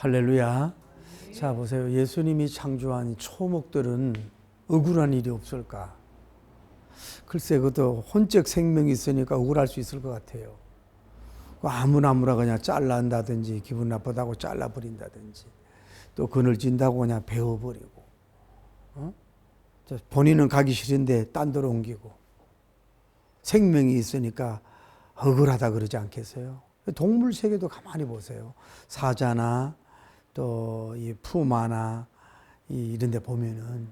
할렐루야. 자, 보세요. 예수님이 창조한 초목들은 억울한 일이 없을까? 글쎄, 그것도 혼적 생명이 있으니까 억울할 수 있을 것 같아요. 아무나 그냥 잘란다든지, 기분 나쁘다고 잘라버린다든지, 또 그늘진다고 그냥 베어버리고, 본인은 가기 싫은데 딴 데로 옮기고, 생명이 있으니까 억울하다 그러지 않겠어요? 동물 세계도 가만히 보세요. 사자나 또 이 푸마나 이런 데 보면은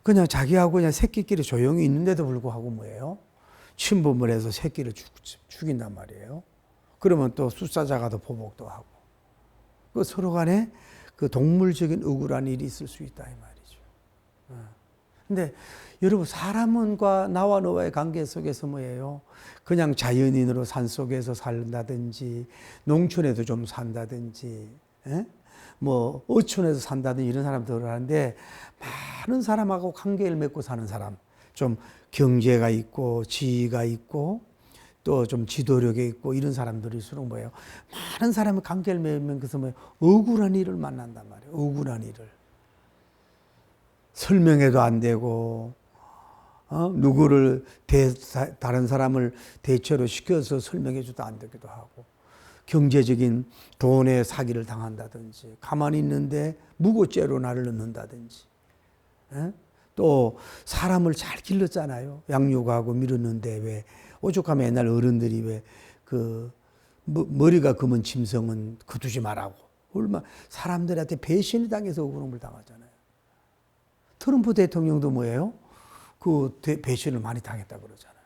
그냥 자기하고 그냥 새끼끼리 조용히 있는데도 불구하고 뭐예요? 침범을 해서 새끼를 죽인단 말이에요. 그러면 또 숫사자가 더 보복도 하고. 그 서로 간에 그 동물적인 억울한 일이 있을 수 있다 이 말이죠. 근데 여러분, 사람과 나와 너와의 관계 속에서 뭐예요? 그냥 자연인으로 산속에서 산다든지 농촌에도 좀 산다든지 뭐 어촌에서 산다든지 이런 사람들을 하는데, 많은 사람하고 관계를 맺고 사는 사람, 좀 경제가 있고 지위가 있고 또 좀 지도력이 있고 이런 사람들일수록 뭐예요? 많은 사람의 관계를 맺으면 그래서 뭐예요? 억울한 일을 만난단 말이에요. 억울한 일을. 설명해도 안 되고, 누구를 다른 사람을 대체로 시켜서 설명해줘도 안 되기도 하고, 경제적인 돈의 사기를 당한다든지, 가만히 있는데 무고죄로 나를 넣는다든지, 또 사람을 잘 길렀잖아요. 양육하고 밀었는데 왜 오죽하면 옛날 어른들이 왜 그 머리가 검은 짐승은 거두지 말라고, 얼마 사람들한테 배신을 당해서 억울함을 당하잖아요. 트럼프 대통령도 뭐예요? 그 배신을 많이 당했다 그러잖아요.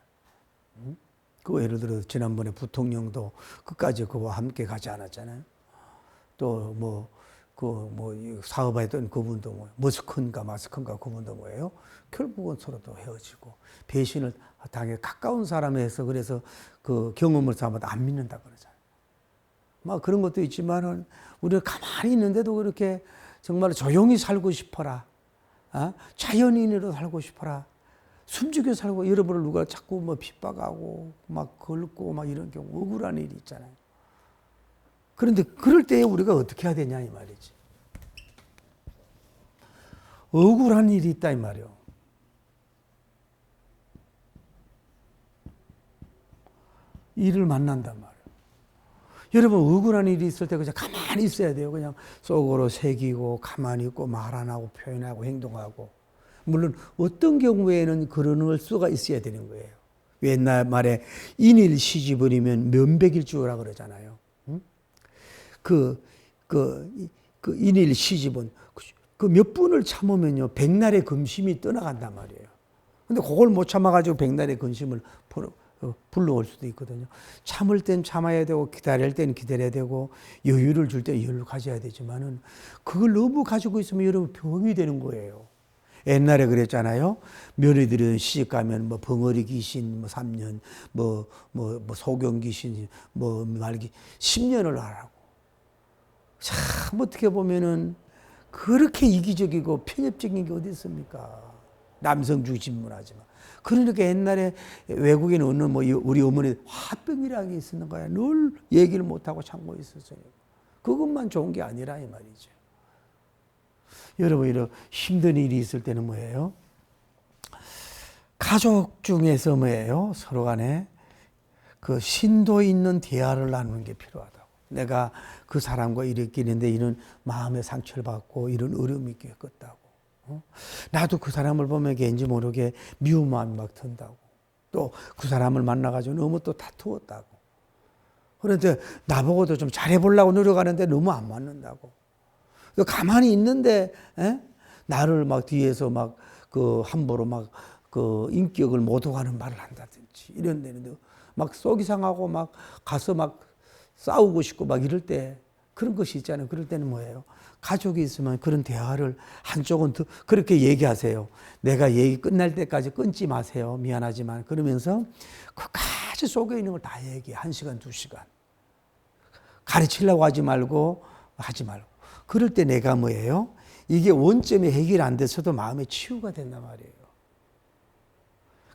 그 예를 들어 지난번에 부통령도 끝까지 그와 함께 가지 않았잖아요. 또 사업했던 그분도 마스크인가 그분도 뭐예요? 결국은 서로도 헤어지고 배신을 당해 가까운 사람에서 그래서 그 경험을 삼아도 안 믿는다 그러잖아요. 막 그런 것도 있지만은 우리가 가만히 있는데도 그렇게 정말 조용히 살고 싶어라. 자연인으로 살고 싶어라. 숨죽여 살고, 여러분을 누가 자꾸 뭐 핍박하고 막 걸고 막 이런 경우 억울한 일이 있잖아요. 그런데 그럴 때 우리가 어떻게 해야 되냐 이 말이지. 억울한 일이 있다 이 말이요. 일을 만난단 말이에요. 여러분, 억울한 일이 있을 때 그냥 가만히 있어야 돼요. 그냥 속으로 새기고 가만히 있고 말 안 하고 표현하고 행동하고. 물론 어떤 경우에는 그런 수가 있어야 되는 거예요. 옛날 말에 인일 시집을이면 면백일주라 그러잖아요. 그 인일 시집은 그 몇 분을 참으면요, 백날의 금심이 떠나간단 말이에요. 근데 그걸 못 참아가지고 백날의 금심을 불러올 수도 있거든요. 참을 땐 참아야 되고, 기다릴 땐 기다려야 되고, 여유를 줄 때 여유를 가져야 되지만은, 그걸 너무 가지고 있으면 여러분 병이 되는 거예요. 옛날에 그랬잖아요. 며느리들은 시집 가면 뭐 벙어리 귀신, 뭐 3년, 뭐 소경 귀신, 뭐 말기 10년을 하라고. 참 어떻게 보면은 그렇게 이기적이고 편협적인 게 어디 있습니까? 남성주의 진문하지만. 그러니까 옛날에 외국인 어느 뭐 우리 어머니 화병이라는 게 있었는 거야. 늘 얘기를 못하고 참고 있었어요. 그것만 좋은 게 아니라 이 말이죠. 여러분, 이런 힘든 일이 있을 때는 뭐예요? 가족 중에서 뭐예요? 서로 간에 그 심도 있는 대화를 나누는 게 필요하다고. 내가 그 사람과 이렇게 있는데 이런 마음의 상처를 받고 이런 어려움이 겪었다고. 나도 그 사람을 보면 왠지 모르게 미운 마음이 막 든다고. 또 그 사람을 만나가지고 너무 또 다투었다고. 그런데 나보고도 좀 잘해보려고 노력하는데 너무 안 맞는다고. 가만히 있는데 나를 막 뒤에서 막 그 함부로 막 그 인격을 모독하는 말을 한다든지 이런 데는 막 속이 상하고 막 가서 막 싸우고 싶고 막 이럴 때 그런 것이 있잖아요. 그럴 때는 뭐예요? 가족이 있으면 그런 대화를 한쪽은 더 그렇게 얘기하세요. 내가 얘기 끝날 때까지 끊지 마세요. 미안하지만. 그러면서 그까지 속에 있는 걸 다 얘기해. 1시간, 2시간. 가르치려고 하지 말고. 그럴 때 내가 뭐예요? 이게 원점이 해결 안 돼서도 마음의 치유가 된단 말이에요.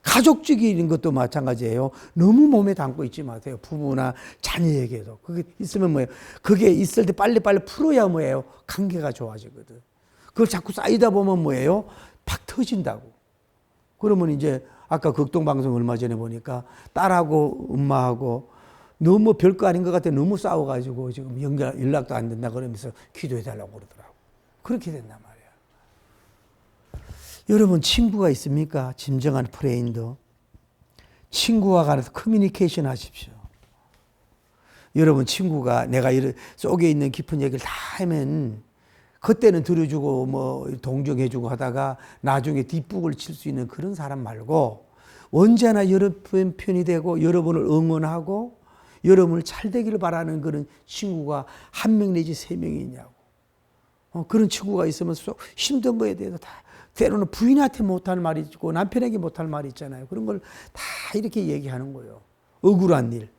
가족적인 것도 마찬가지예요. 너무 몸에 담고 있지 마세요. 부부나 자녀에게도. 그게 있으면 뭐예요? 그게 있을 때 빨리빨리 풀어야 뭐예요? 관계가 좋아지거든. 그걸 자꾸 쌓이다 보면 뭐예요? 팍 터진다고. 그러면 이제 아까 극동방송 얼마 전에 보니까 딸하고 엄마하고 너무 별거 아닌 것 같아 너무 싸워가지고 지금 연락도 안 된다 그러면서 기도해달라고 그러더라고. 그렇게 된단 말이야. 여러분 친구가 있습니까? 진정한 프레인드. 친구와 관해서 커뮤니케이션 하십시오. 여러분 친구가 내가 속에 있는 깊은 얘기를 다 하면 그때는 들어주고 뭐 동정해주고 하다가 나중에 뒷북을 칠 수 있는 그런 사람 말고 언제나 여러분 편이 되고 여러분을 응원하고 여러분을 잘 되기를 바라는 그런 친구가 한 명 내지 세 명이 있냐고. 그런 친구가 있으면 힘든 거에 대해서 다 때로는 부인한테 못할 말이 있고 남편에게 못할 말이 있잖아요. 그런 걸 다 이렇게 얘기하는 거예요. 억울한 일.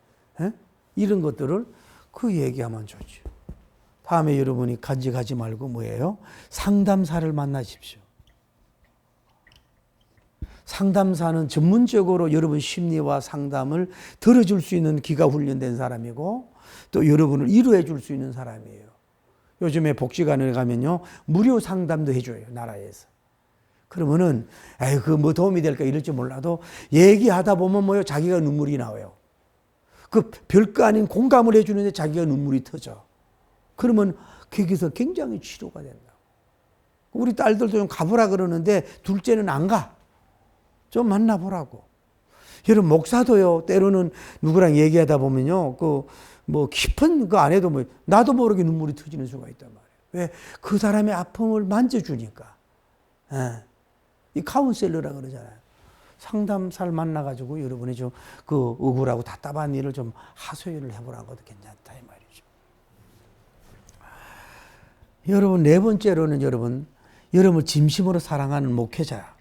이런 것들을 그 얘기하면 좋죠. 다음에 여러분이 간직하지 말고 뭐예요? 상담사를 만나십시오. 상담사는 전문적으로 여러분 심리와 상담을 들어줄 수 있는 기가 훈련된 사람이고 또 여러분을 위로해 줄 수 있는 사람이에요. 요즘에 복지관에 가면요. 무료 상담도 해줘요. 나라에서. 그러면은 에이 그 뭐 도움이 될까 이럴지 몰라도 얘기하다 보면 뭐요? 자기가 눈물이 나와요. 그 별거 아닌 공감을 해주는데 자기가 눈물이 터져. 그러면 거기서 굉장히 치료가 된다. 우리 딸들도 좀 가보라 그러는데 둘째는 안 가. 좀 만나보라고. 여러분 목사도요. 때로는 누구랑 얘기하다 보면요. 뭐 깊은 거 안 해도 뭐 나도 모르게 눈물이 터지는 수가 있단 말이에요. 왜? 그 사람의 아픔을 만져주니까. 이 카운셀러라 그러잖아요. 상담사를 만나가지고 여러분이 좀 그 억울하고 답답한 일을 좀 하소연을 해보라는 것도 괜찮다 이 말이죠. 여러분 네 번째로는 여러분을 진심으로 사랑하는 목회자.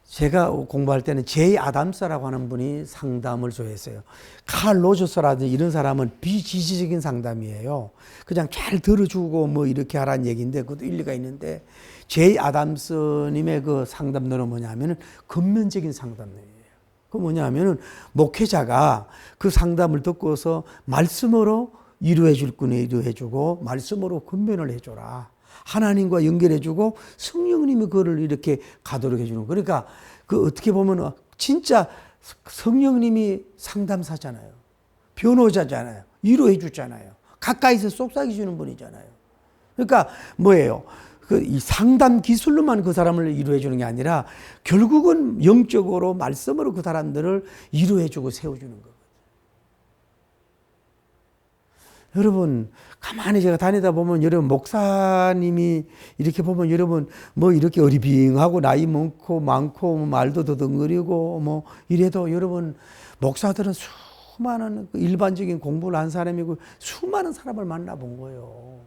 제가 공부할 때는 제이 아담스라고 하는 분이 상담을 좋아했어요. 칼 로저스라든지 이런 사람은 비지식적인 상담이에요. 그냥 잘 들어주고 뭐 이렇게 하라는 얘기인데 그것도 일리가 있는데 제이 아담스님의 그 상담론은 뭐냐면은 근면적인 상담론이에요. 그 뭐냐면은 목회자가 그 상담을 듣고서 말씀으로 위로해 줄 거는 위로해 주고 말씀으로 근면을 해줘라. 하나님과 연결해주고 성령님이 그거를 이렇게 가도록 해주는. 그러니까 그 어떻게 보면 진짜 성령님이 상담사잖아요. 변호자잖아요. 위로해주잖아요. 가까이서 속삭여주는 분이잖아요. 그러니까 뭐예요? 이 상담 기술로만 그 사람을 위로해주는 게 아니라 결국은 영적으로 말씀으로 그 사람들을 위로해주고 세워주는 거예요. 여러분 가만히 제가 다니다 보면 여러분 목사님이 이렇게 보면 여러분 뭐 이렇게 어리빙하고 나이 많고 말도 더듬거리고 뭐 이래도 여러분 목사들은 수많은 일반적인 공부를 한 사람이고 수많은 사람을 만나본 거예요.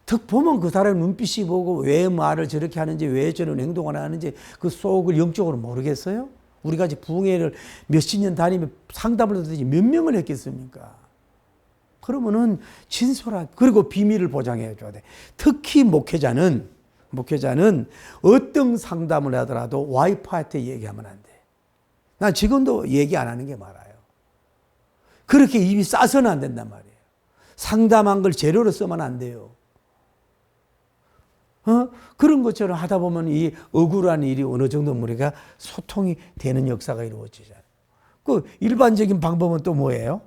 특 보면 그 사람의 눈빛이 보고 왜 말을 저렇게 하는지 왜 저런 행동을 하는지 그 속을 영적으로 모르겠어요? 우리가 이제 부흥회를 몇십 년 다니면 상담을 듣지 몇 명을 했겠습니까? 그러면은 진솔한 그리고 비밀을 보장해 줘야 돼. 특히 목회자는 어떤 상담을 하더라도 와이프한테 얘기하면 안 돼. 난 지금도 얘기 안 하는 게 많아요. 그렇게 입이 싸서는 안 된단 말이에요. 상담한 걸 재료로 쓰면 안 돼요. 그런 것처럼 하다 보면 이 억울한 일이 어느 정도 우리가 소통이 되는 역사가 이루어지잖아요. 그 일반적인 방법은 또 뭐예요?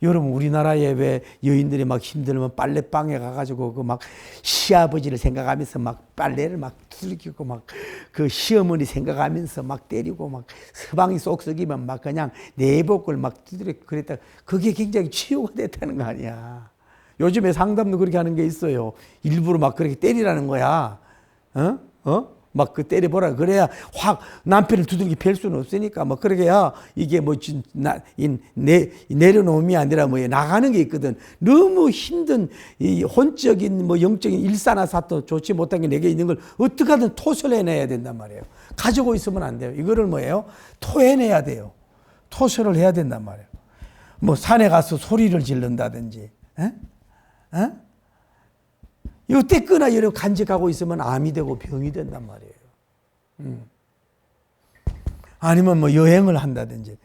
여러분 우리나라에 왜 여인들이 막 힘들면 빨래방에 가가지고 그 막 시아버지를 생각하면서 막 빨래를 막 두들기고 막 그 시어머니 생각하면서 막 때리고 막 서방이 속 썩이면 막 그냥 내복을 막 두드리고 그랬다. 그게 굉장히 치유가 됐다는 거 아니야. 요즘에 상담도 그렇게 하는 게 있어요. 일부러 막 그렇게 때리라는 거야. 막 그 때려보라. 그래야 확 남편을 두들기 팰 수는 없으니까 뭐 그렇게 해야 이게 뭐 내려놓음이 아니라 뭐 나가는 게 있거든. 너무 힘든 이 혼적인 뭐 영적인 일산화사도 좋지 못한 게 내게 있는 걸 어떻게 하든 토설해내야 된단 말이에요. 가지고 있으면 안 돼요. 이거를 뭐예요? 토해내야 돼요. 토설을 해야 된단 말이에요. 뭐 산에 가서 소리를 지른다든지. 이거 떼거나 이렇게 간직하고 있으면 암이 되고 병이 된단 말이에요. 아니면 뭐 여행을 한다든지.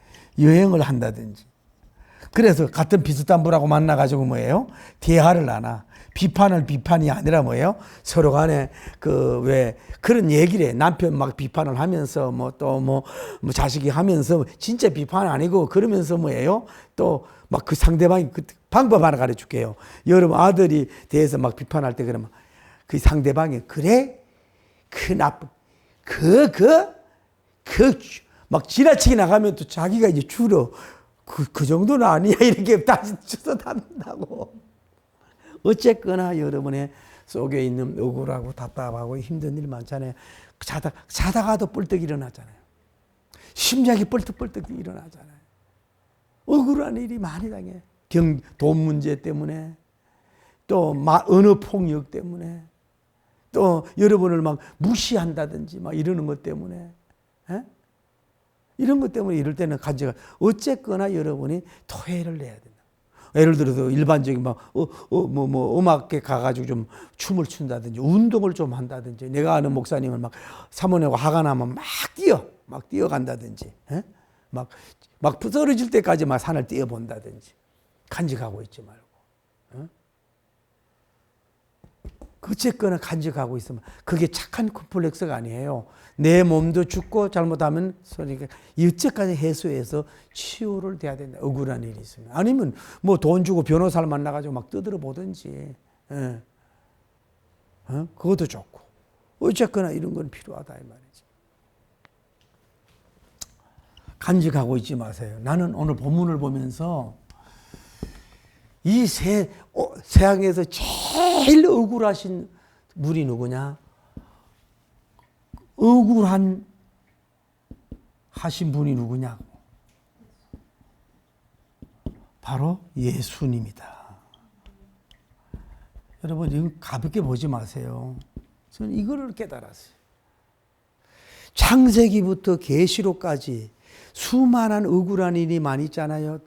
그래서 같은 비슷한 분하고 만나가지고 뭐예요? 대화를 나눠. 비판이 아니라 뭐예요? 서로 간에 왜 그런 얘기를 해. 남편 막 비판을 하면서 뭐 자식이 하면서 진짜 비판 아니고 그러면서 뭐예요? 또 막 그 상대방이 그 방법 하나 가르쳐 줄게요. 여러분 아들이 대해서 막 비판할 때 그러면 그 상대방이 그래? 그 나쁜 막 지나치게 나가면 또 자기가 이제 줄어. 그 정도는 아니야. 이렇게 다시 주워 담는다고. 어쨌거나 여러분의 속에 있는 억울하고 답답하고 힘든 일 많잖아요. 자다가도 뻘떡 일어나잖아요. 심장이 뻘떡뻘떡 일어나잖아요. 억울한 일이 많이 당해. 돈 문제 때문에, 또 언어 폭력 때문에, 또 여러분을 막 무시한다든지 막 이러는 것 때문에, 이런 것 때문에 이럴 때는 간제가 어쨌거나 여러분이 토해를 내야 된다. 예를 들어서 일반적인 음악계 가가지고 좀 춤을 춘다든지 운동을 좀 한다든지, 내가 아는 목사님은 막 사모님하고 화가 나면 막 뛰어간다든지, 막 쓰러질 때까지 막 산을 뛰어본다든지, 간직하고 있지 말고. 어쨌거나 간직하고 있으면 그게 착한 콤플렉스가 아니에요. 내 몸도 죽고 잘못하면 그러니까 이때까지 해소해서 치유를 돼야 된다. 억울한 일이 있으면. 아니면 뭐 돈 주고 변호사를 만나가지고 막 떠들어 보든지. 그것도 좋고. 어쨌거나 이런 건 필요하다 이 말이지. 간직하고 있지 마세요. 나는 오늘 본문을 보면서 이 세상에서 제일 억울하신 분이 누구냐? 억울한 하신 분이 누구냐고. 바로 예수님이다. 여러분, 이거 가볍게 보지 마세요. 저는 이거를 깨달았어요. 창세기부터 계시록까지 수많은 억울한 일이 많이 있잖아요.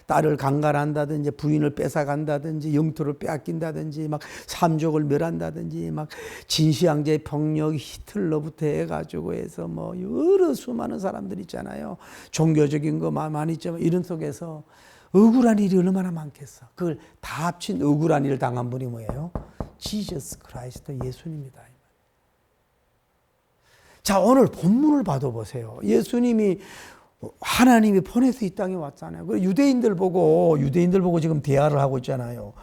딸을 강간한다든지, 부인을 뺏어간다든지, 영토를 빼앗긴다든지, 막 삼족을 멸한다든지, 막 진시황제의 병력, 히틀러부터 해가지고 해서 뭐 여러 수많은 사람들 있잖아요. 종교적인 거 많이 있지만 이런 속에서 억울한 일이 얼마나 많겠어. 그걸 다 합친 억울한 일을 당한 분이 뭐예요? 지저스 크라이스트, 예수님이다. 자, 오늘 본문을 봐도 보세요. 예수님이 하나님이 보내서 이 땅에 왔잖아요. 유대인들 보고 지금 대화를 하고 있잖아요.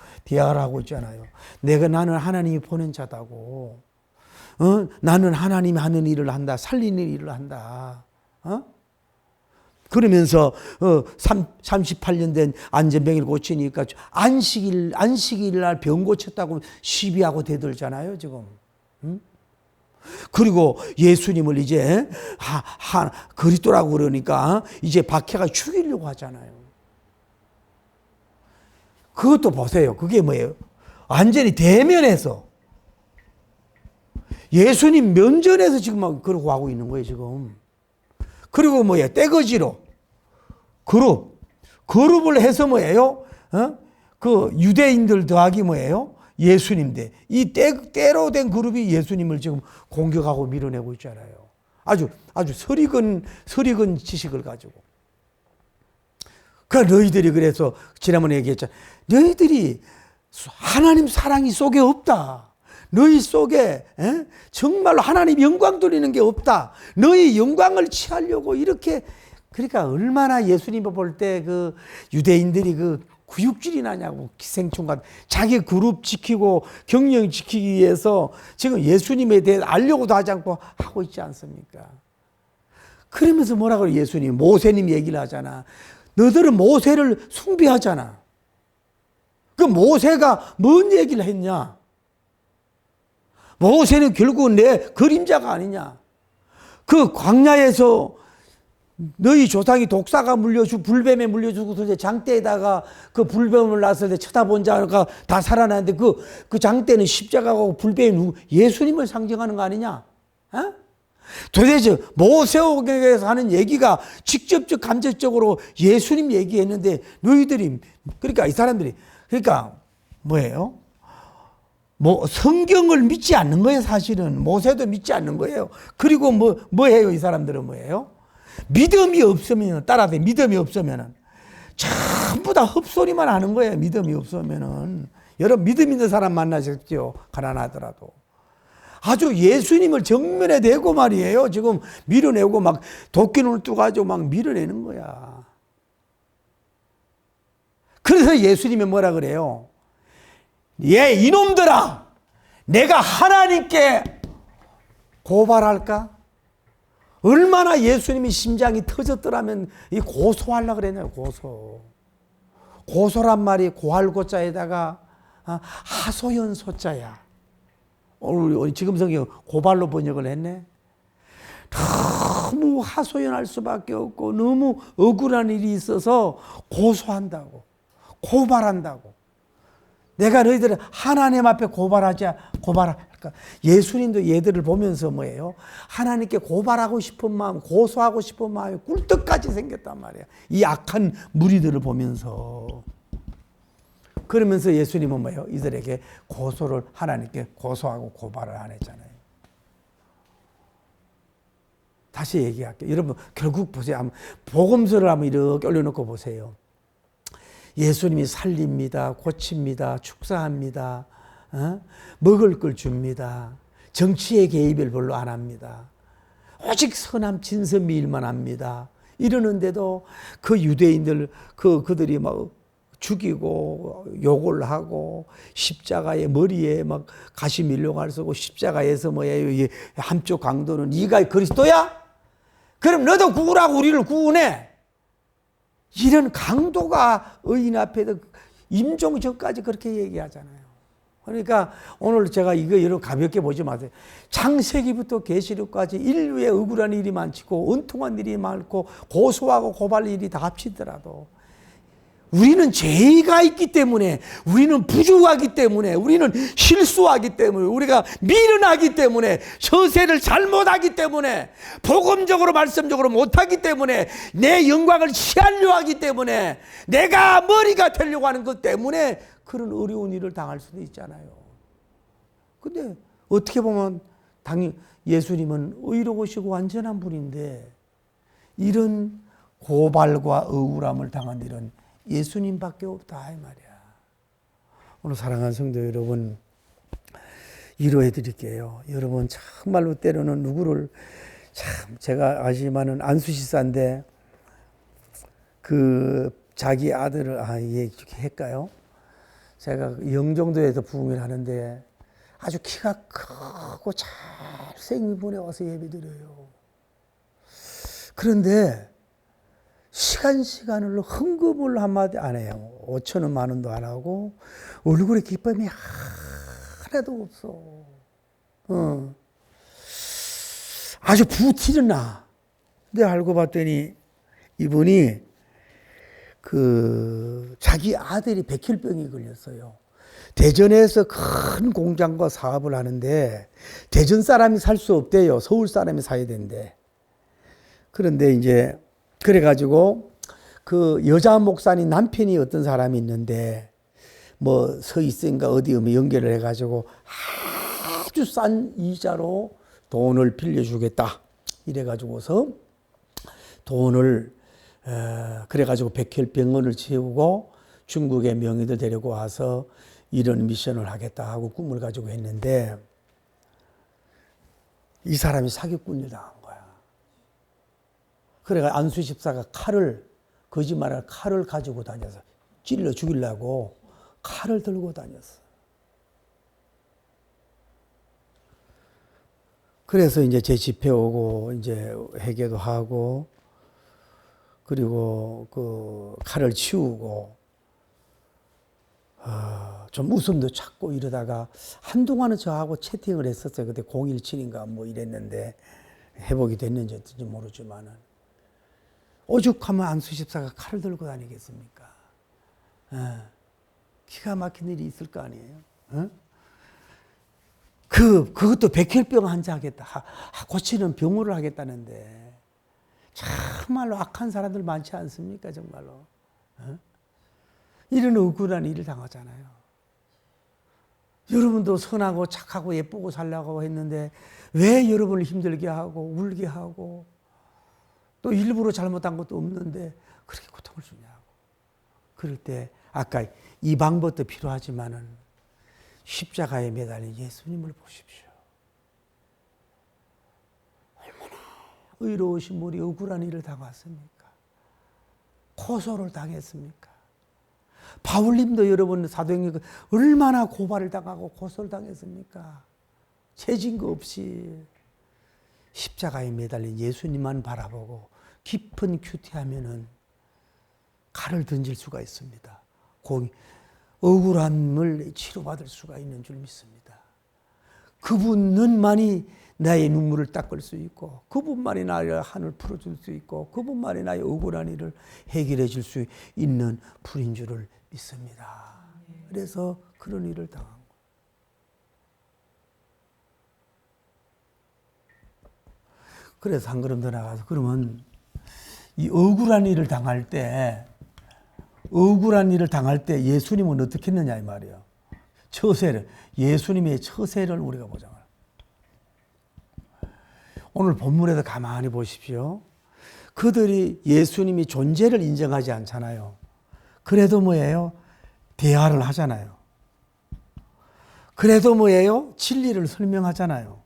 나는 하나님이 보낸 자다고. 나는 하나님이 하는 일을 한다. 살리는 일을 한다. 그러면서 38년 된 안전병을 고치니까 안식일 날 병 고쳤다고 시비하고 대들잖아요, 지금. 그리고 예수님을 이제 그리스도라고 그러니까 이제 박해가 죽이려고 하잖아요. 그것도 보세요. 그게 뭐예요? 완전히 대면에서 예수님 면전에서 지금 막 그러고 하고 있는 거예요, 지금. 그리고 뭐예요? 떼거지로 그룹을 해서 뭐예요? 그 유대인들 더하기 뭐예요? 예수님 이 때로 된 그룹이 예수님을 지금 공격하고 밀어내고 있잖아요. 아주 서리건 지식을 가지고. 그러니까 너희들이 그래서 지난번에 얘기했잖아. 너희들이 하나님 사랑이 속에 없다. 너희 속에 정말로 하나님 영광 돌리는 게 없다. 너희 영광을 취하려고 이렇게. 그러니까 얼마나 예수님을 볼 때 그 유대인들이 그 구육질이 나냐고. 기생충과 자기 그룹 지키고 경영 지키기 위해서 지금 예수님에 대해 알려고도 하지 않고 하고 있지 않습니까? 그러면서 뭐라고 그래? 예수님 모세님 얘기를 하잖아. 너들은 모세를 숭배하잖아. 그 모세가 뭔 얘기를 했냐? 모세는 결국은 내 그림자가 아니냐? 그 광야에서 너희 조상이 독사가 불뱀에 물려주고서 장대에다가 그 불뱀을 놨을 때 쳐다본 자가 다 살아났는데 그 장대는 십자가고 불뱀이 예수님을 상징하는 거 아니냐? 도대체 모세오경에서 하는 얘기가 직접적 간접적으로 예수님 얘기했는데 너희들이 그러니까 이 사람들이 그러니까 뭐예요? 뭐 성경을 믿지 않는 거예요. 사실은 모세도 믿지 않는 거예요. 그리고 뭐 해요? 이 사람들은 뭐예요? 믿음이 없으면 따라서 믿음이 없으면은 전부 다 헛소리만 하는 거예요. 믿음이 없으면은. 여러분 믿음 있는 사람 만나십시오. 가난하더라도. 아주 예수님을 정면에 대고 말이에요. 지금 밀어내고 막 도끼눈을 뜨가지고 막 밀어내는 거야. 그래서 예수님이 뭐라 그래요? 예, 이놈들아, 내가 하나님께 고발할까? 얼마나 예수님이 심장이 터졌더라면 이 고소하려고 그랬냐고, 고소란 말이 고할고자에다가 하소연 소자야. 오늘 지금 성경 고발로 번역을 했네. 너무 하소연할 수밖에 없고 너무 억울한 일이 있어서 고소한다고, 고발한다고. 내가 너희들을 하나님 앞에 고발할까? 예수님도 얘들을 보면서 뭐예요? 하나님께 고발하고 싶은 마음, 고소하고 싶은 마음이 꿀떡같이 생겼단 말이야. 이 악한 무리들을 보면서. 그러면서 예수님은 뭐예요? 이들에게 고소를 하나님께 고소하고 고발을 안 했잖아요. 다시 얘기할게요. 여러분 결국 보세요. 복음서를 한번 이렇게 올려놓고 보세요. 예수님이 살립니다. 고칩니다. 축사합니다. 먹을 걸 줍니다. 정치의 개입을 별로 안 합니다. 오직 선함 진선미 일만 합니다. 이러는데도 그 유대인들 그들이 막 죽이고 욕을 하고 십자가의 머리에 막 가시 밀려갈 쓰고 십자가에서 뭐예요? 한쪽 강도는 네가 그리스도야? 그럼 너도 구우라고 우리를 구원해. 이런 강도가 의인 앞에도 임종전까지 그렇게 얘기하잖아요. 그러니까 오늘 제가 이거 여러분 가볍게 보지 마세요. 창세기부터 계시록까지 인류의 억울한 일이 많고 은통한 일이 많고 고소하고 고발 일이 다 합치더라도 우리는 죄가 있기 때문에, 우리는 부족하기 때문에, 우리는 실수하기 때문에, 우리가 미련하기 때문에, 처세를 잘못하기 때문에, 복음적으로 말씀적으로 못하기 때문에, 내 영광을 취하려 하기 때문에, 내가 머리가 되려고 하는 것 때문에 그런 어려운 일을 당할 수도 있잖아요. 근데 어떻게 보면 당연히 예수님은 의로우시고 완전한 분인데 이런 고발과 억울함을 당한 일은 예수님밖에 없다 이 말이야. 오늘 사랑하는 성도 여러분, 위로해 드릴게요. 여러분 정말로 때로는 누구를 참 제가 아시지만은 안수시사인데 그 자기 아들을 이렇게 할까요? 제가 영종도에서 부흥을 하는데 아주 키가 크고 잘생긴 분에 와서 예배드려요. 그런데 시간을 헌금을 한마디 안 해요. 5천 원, 만 원도 안 하고 얼굴에 기쁨이 하나도 없어. 아주 부티는 나. 근데 알고 봤더니 이분이 자기 아들이 백혈병이 걸렸어요. 대전에서 큰 공장과 사업을 하는데 대전 사람이 살 수 없대요. 서울 사람이 사야 된대. 그런데 이제 그래가지고 그 여자 목사님 남편이 어떤 사람이 있는데 뭐 서있으니까 어디 연결을 해가지고 아주 싼 이자로 돈을 빌려주겠다 이래가지고서 돈을 그래가지고 백혈병원을 채우고 중국의 명의들 데리고 와서 이런 미션을 하겠다 하고 꿈을 가지고 했는데 이 사람이 사기꾼을 당한 거야. 그래가 안수 집사가 거짓말할 칼을 가지고 다녀서 찔러 죽이려고 칼을 들고 다녔어. 그래서 이제 제 집에 오고 이제 회개도 하고 그리고 그 칼을 치우고 좀 웃음도 찾고 이러다가 한동안은 저하고 채팅을 했었어요. 그때 017인가 뭐 이랬는데 회복이 됐는지 어떤지 모르지만은 오죽하면 안수 집사가 칼을 들고 다니겠습니까? 기가 막힌 일이 있을 거 아니에요? 그것도 백혈병 환자 하겠다. 고치는 병으로 하겠다는데 정말로 악한 사람들 많지 않습니까? 정말로. 이런 억울한 일을 당하잖아요. 여러분도 선하고 착하고 예쁘고 살려고 했는데 왜 여러분을 힘들게 하고 울게 하고 또 일부러 잘못한 것도 없는데 그렇게 고통을 주냐고. 그럴 때 아까 이 방법도 필요하지만은 십자가에 매달린 예수님을 보십시오. 얼마나 의로우신 분이 억울한 일을 당했습니까? 고소를 당했습니까? 바울님도 여러분 사도행전 얼마나 고발을 당하고 고소를 당했습니까? 죄진 거 없이 십자가에 매달린 예수님만 바라보고 깊은 큐티하면은 칼을 던질 수가 있습니다. 억울함을 치료받을 수가 있는 줄 믿습니다. 그분만이 나의 눈물을 닦을 수 있고 그분만이 나의 한을 풀어줄 수 있고 그분만이 나의 억울한 일을 해결해 줄 수 있는 분인 줄을 믿습니다. 그래서 그런 일을 당한 거예요. 그래서 한 걸음 더 나가서 그러면 이 억울한 일을 당할 때 예수님은 어떻게 했느냐 이 말이에요. 처세를, 예수님의 처세를 우리가 보자. 오늘 본문에서 가만히 보십시오. 그들이 예수님이 존재를 인정하지 않잖아요. 그래도 뭐예요? 대화를 하잖아요. 그래도 뭐예요? 진리를 설명하잖아요.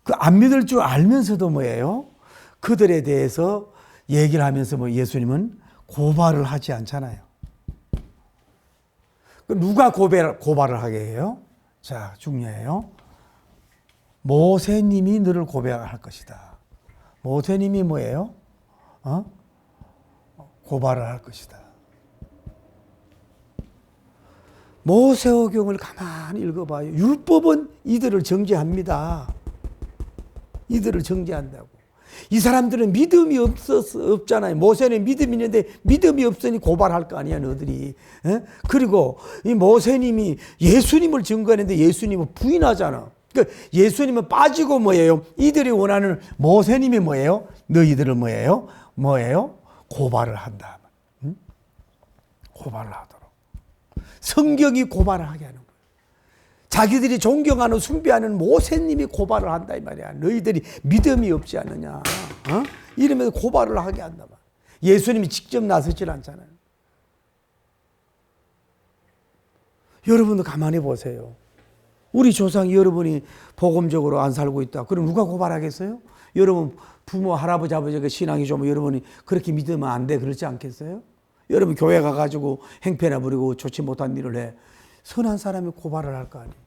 그 안 믿을 줄 알면서도 뭐예요? 그들에 대해서 얘기를 하면서 뭐 예수님은 고발을 하지 않잖아요. 누가 고발을 하게 해요? 자, 중요해요. 모세님이 너를 고발할 것이다. 모세님이 뭐예요? 고발을 할 것이다. 모세오경을 가만히 읽어봐요. 율법은 이들을 정죄합니다. 이들을 정죄한다고. 이 사람들은 믿음이 없잖아요. 모세는 믿음이 있는데 믿음이 없으니 고발할 거 아니야, 너들이. 그리고 이 모세님이 예수님을 증거했는데 예수님은 부인하잖아. 그러니까 예수님은 빠지고 뭐예요? 이들이 원하는 모세님이 뭐예요? 너희들은 뭐예요? 고발을 한다. 고발을 하도록. 성경이 고발을 하게 하는 거예요. 자기들이 존경하는 숭배하는 모세님이 고발을 한다 이 말이야. 너희들이 믿음이 없지 않느냐. 이러면서 고발을 하게 한다 말. 예수님이 직접 나서질 않잖아요. 여러분도 가만히 보세요. 우리 조상이 여러분이 복음적으로 안 살고 있다. 그럼 누가 고발하겠어요? 여러분 부모 할아버지 아버지가 신앙이 좀 여러분이 그렇게 믿으면 안 돼 그렇지 않겠어요? 여러분 교회 가가지고 행패나 부리고 좋지 못한 일을 해. 선한 사람이 고발을 할 거 아니에요.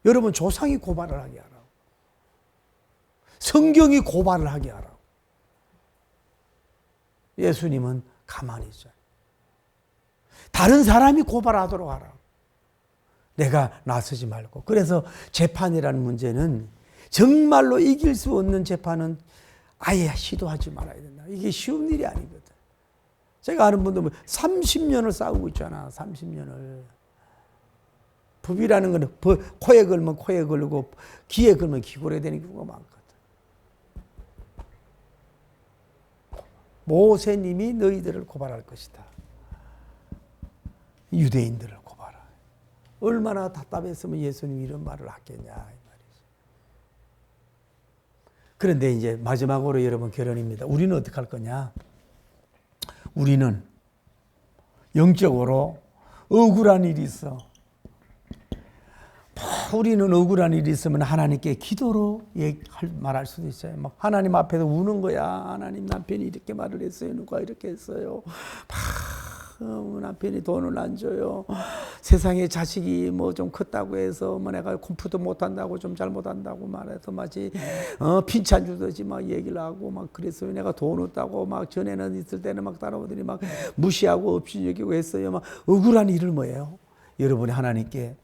여러분 조상이 고발을 하게 하라고. 성경이 고발을 하게 하라고. 예수님은 가만히 있어요. 다른 사람이 고발하도록 하라고. 내가 나서지 말고. 그래서 재판이라는 문제는 정말로 이길 수 없는 재판은 아예 시도하지 말아야 된다. 이게 쉬운 일이 아니거든. 제가 아는 분도 30년을 싸우고 있잖아. 30년을. 법이라는 거는 코에 걸면 코에 걸고 귀에 걸면 귀걸이 되는 경우가 많거든. 모세님이 너희들을 고발할 것이다. 유대인들을 고발하. 얼마나 답답했으면 예수님이 이런 말을 하겠냐 이 말이지. 그런데 이제 마지막으로 여러분 결론입니다. 우리는 어떻게 할 거냐? 우리는 영적으로 억울한 일이 있어. 우리는 억울한 일이 있으면 하나님께 기도로 말할 수도 있어요. 막 하나님 앞에서 우는 거야. 하나님 남편이 이렇게 말을 했어요. 누가 이렇게 했어요. 남편이 돈을 안 줘요. 세상에 자식이 뭐 좀 컸다고 해서 뭐 내가 컴퓨터 못한다고 좀 잘못한다고 말해서 마치 핀찬 주듯이 막 얘기를 하고 막 그랬어요. 내가 돈 없다고 막 전에는 있을 때는 막 따라오더니 막 무시하고 없이 여기고 했어요. 막 억울한 일을 뭐예요? 여러분이 하나님께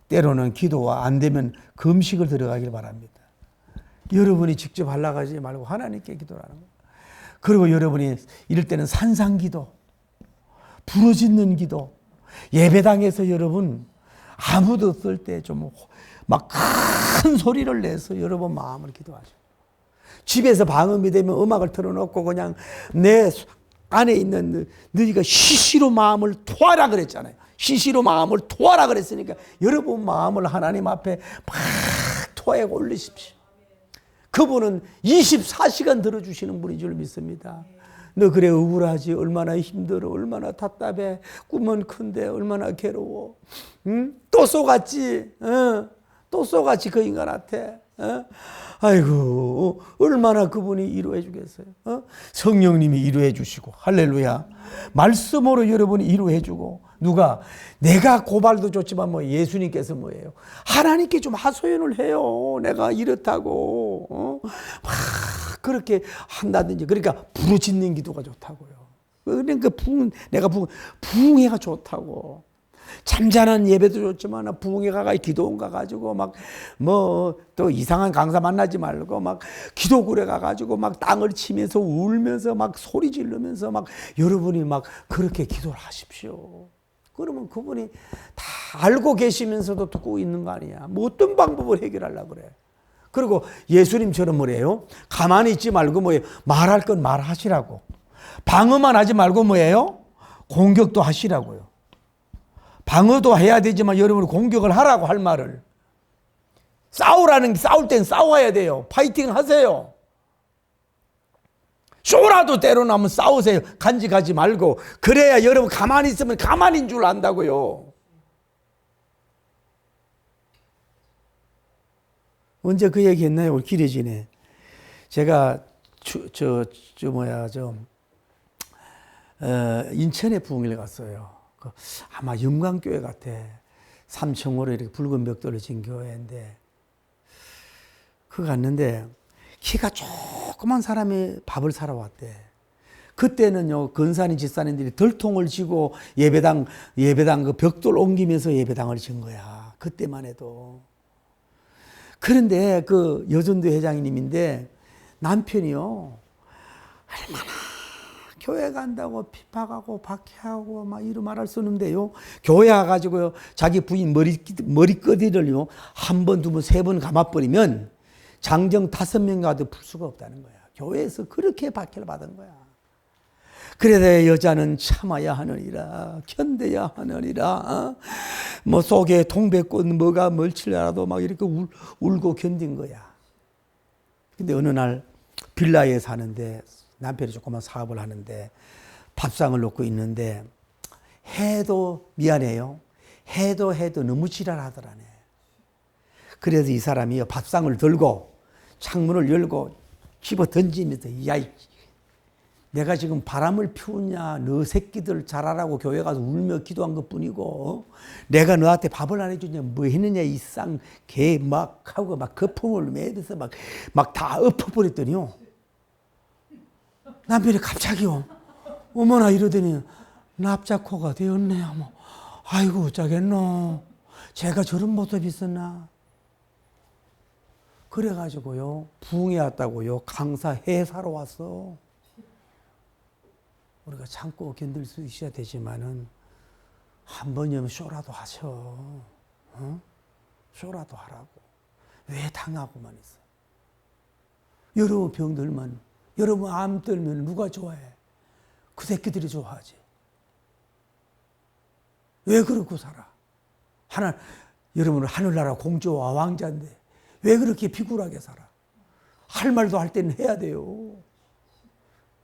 때로는 기도와 안 되면 금식을 들어가길 바랍니다. 여러분이 직접 하려고 하지 말고 하나님께 기도하는 거예요. 그리고 여러분이 이럴 때는 산상기도, 부르짖는 기도, 예배당에서 여러분 아무도 없을 때 좀 막 큰 소리를 내서 여러분 마음을 기도하죠. 집에서 방음이 되면 음악을 틀어놓고 그냥 내 안에 있는 너희가 시시로 마음을 토하라 그랬잖아요. 시시로 마음을 토하라 그랬으니까 여러분 마음을 하나님 앞에 막 토해 올리십시오. 그분은 24시간 들어주시는 분인 줄 믿습니다. 너 그래 억울하지? 얼마나 힘들어? 얼마나 답답해? 꿈은 큰데 얼마나 괴로워? 응? 또 쏘갔지? 또 쏘갔지 그 인간한테? 아이고 얼마나 그분이 위로해 주겠어요. 성령님이 위로해 주시고 할렐루야. 말씀으로 여러분이 위로해 주고 누가 내가 고발도 좋지만 뭐 예수님께서 뭐예요? 하나님께 좀 하소연을 해요. 내가 이렇다고 막 그렇게 한다든지 그러니까 부르짖는 기도가 좋다고요. 그러니까 내가 부흥회가 좋다고. 잠잠한 예배도 좋지만 부흥회 가가 기도원 가가지고 막 뭐 또 이상한 강사 만나지 말고 막 기도굴에 가가지고 막 땅을 치면서 울면서 막 소리 지르면서 막 여러분이 막 그렇게 기도를 하십시오. 그러면 그분이 다 알고 계시면서도 듣고 있는 거 아니야. 뭐 어떤 방법을 해결하려고 그래. 그리고 예수님처럼 뭐래요? 가만히 있지 말고 뭐예요? 말할 건 말하시라고. 방어만 하지 말고 뭐예요? 공격도 하시라고요. 방어도 해야 되지만 여러분 공격을 하라고 할 말을. 싸울 땐 싸워야 돼요. 파이팅 하세요. 쇼라도 때로나면 싸우세요. 간직하지 말고. 그래야 여러분 가만히 있으면 가만히인 줄 안다고요. 언제 그 얘기 했나요? 우리 길어지네. 제가 인천에 부흥회를 갔어요. 아마 영광교회 같아. 3층으로 이렇게 붉은 벽돌을 진 교회인데 그 갔는데 키가 조그만 사람이 밥을 사러 왔대. 그때는요 근사님 집사님들이 덜통을 지고 예배당 그 벽돌 옮기면서 예배당을 진 거야. 그때만 해도. 그런데 그 여전도 회장님인데 남편이요 얼마나 교회 간다고 핍박하고 박해하고 막 이런 말할 수 없는데요. 교회 가가지고요 자기 부인 머리끄디를요 한 번, 두 번, 세 번 감아버리면 장정 5명 가도 풀 수가 없다는 거야. 교회에서 그렇게 박해를 받은 거야. 그래서 여자는 참아야 하느니라, 견뎌야 하느니라. 뭐 속에 동백꽃 뭐가 멀칠라도 막 이렇게 울고 견딘 거야. 근데 어느 날 빌라에 사는데 남편이 조그만 사업을 하는데 밥상을 놓고 있는데 해도 미안해요. 해도 너무 지랄하더라네. 그래서 이 사람이 밥상을 들고 창문을 열고 집어 던지면서 야, 내가 지금 바람을 피우냐 너 새끼들 잘하라고 교회 가서 울며 기도한 것뿐이고 내가 너한테 밥을 안 해주냐 뭐 했느냐 이 쌍 개 막 하고 막 거품을 매면서 막 다 엎어버렸더니요. 남편이 갑자기요. 어머나 이러더니 납작코가 되었네. 뭐 아이고 어쩌겠노. 제가 저런 모습이 있었나. 그래가지고요 부흥회 왔다고요 강사 회사로 왔어. 우리가 참고 견딜 수 있어야 되지만은 한 번이면 쇼라도 하셔. 쇼라도 하라고. 왜 당하고만 있어. 여러분 병들면 여러분 암 들면 누가 좋아해? 그 새끼들이 좋아하지. 왜 그렇고 살아? 여러분은 하늘나라 공주와 왕자인데 왜 그렇게 비굴하게 살아? 할 말도 할 때는 해야 돼요.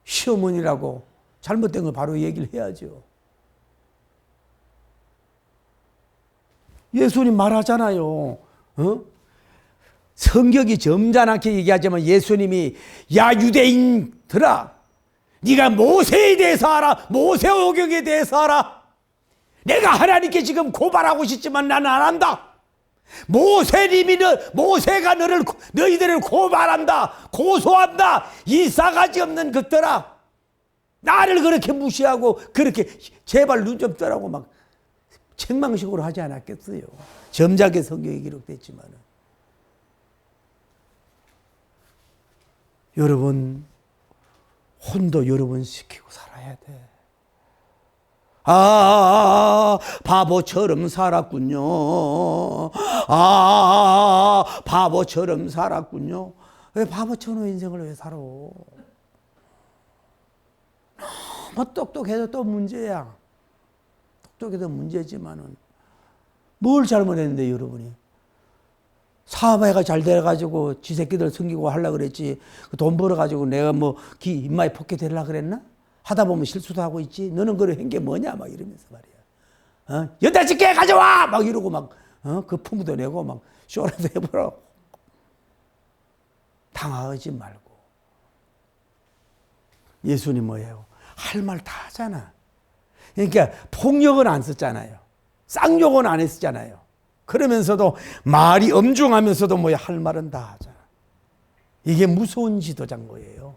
시어머니라고 잘못된 걸 바로 얘기를 해야죠. 예수님 말하잖아요. 성격이 점잖게 얘기하지만 예수님이 야 유대인들아 네가 모세에 대해서 알아. 모세 오경에 대해서 알아. 내가 하나님께 지금 고발하고 싶지만 나는 안 한다. 모세가 너희들을 고발한다. 고소한다. 이 싸가지 없는 것들아. 나를 그렇게 무시하고 그렇게 제발 눈 좀 떠라고 막 책망식으로 하지 않았겠어요. 점잖게 성경에 기록됐지만은. 여러분 혼도 여러분 시키고 살아야 돼. 바보처럼 살았군요. 바보처럼 살았군요. 왜 바보처럼 인생을 왜 살아? 뭐 똑똑해도 또 문제야. 똑똑해도 문제지만은 뭘 잘못했는데 여러분이. 사업해가 잘 돼가지고 지 새끼들 섬기고 하려고 그랬지. 돈 벌어가지고 내가 뭐 입마에 포켓 되려고 그랬나? 하다 보면 실수도 하고 있지. 너는 그래 한 게 뭐냐? 막 이러면서 말이야. 여다 집게 가져와! 막 이러고 막, 그 품도 내고 막 쇼라도 해보라. 당하지 말고. 예수님 뭐예요? 할 말 다 하잖아. 그러니까 폭력은 안 썼잖아요. 쌍욕은 안 했잖아요. 그러면서도 말이 엄중하면서도 뭐야 할 말은 다 하잖아. 이게 무서운 지도자인 거예요.